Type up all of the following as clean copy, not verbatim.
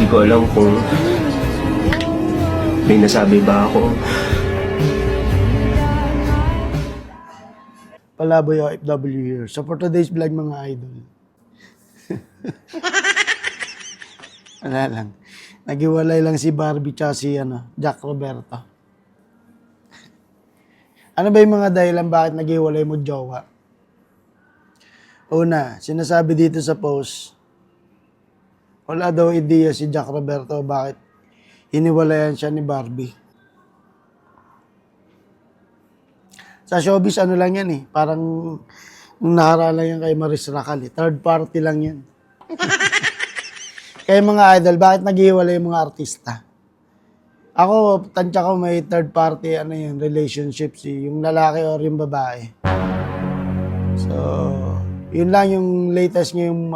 Hindi ko alam kung may nasabi ba ako. Palaboy OFW here. So for today's vlog mga idol. Wala lang. Naghiwalay lang si Barbie tsaka si Jack Roberto. Ano ba yung mga dahilan bakit naghiwalay mo jowa? Una, sinasabi dito sa post, wala daw ideya si Jack Roberto bakit hiniwalayan siya ni Barbie. Sa showbiz, ano lang yan eh. Parang nung naharala yan kay Maris Racal eh. Third party lang yan. Kaya mga idol, bakit naghiwalay yung mga artista? Ako, tansya ko may third party, relationships eh. Yung lalaki or yung babae. So, yun lang yung latest niya yung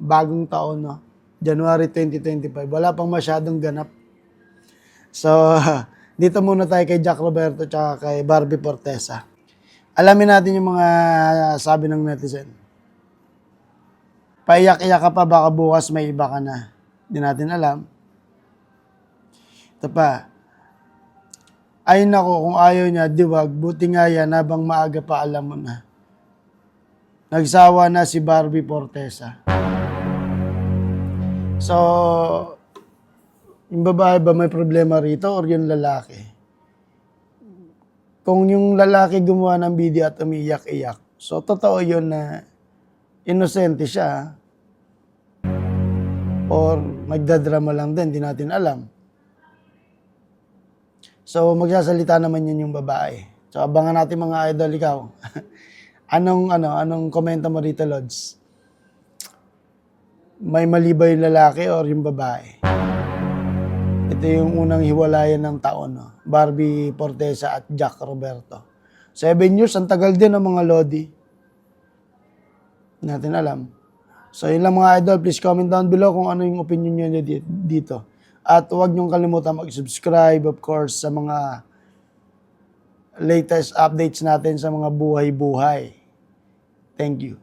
bagong taon, no? January 2025. Wala pang masyadong ganap. So, dito muna tayo kay Jack Roberto tsaka kay Barbie Fortesa. Alamin natin yung mga sabi ng netizen. Paiyak-iyak ka pa, baka bukas may iba ka na. Hindi natin alam. Ito pa. Ay nako, kung ayaw niya, diwag, buti nga yan, habang maaga pa alam mo na. Nagsawa na si Barbie Fortesa. So, yung babae ba may problema rito or yung lalaki? Kung yung lalaki gumawa ng video at umiyak-iyak, so totoo yun na inosente siya. Or nagdadrama lang din, di natin alam. So, magsasalita naman yun yung babae. So, abangan natin mga idol, ikaw. Anong komento mo dito, Lods? May mali ba yung lalaki or yung babae? Ito yung unang hiwalayan ng taon, no? Barbie Fortesa at Jack Roberto. 7 years, ang tagal din ng mga Lodi. Hindi natin alam. So, yun lang mga idol. Please comment down below kung ano yung opinion nyo dito. At huwag nyong kalimutan mag-subscribe, of course, sa mga latest updates natin sa mga buhay-buhay. Thank you.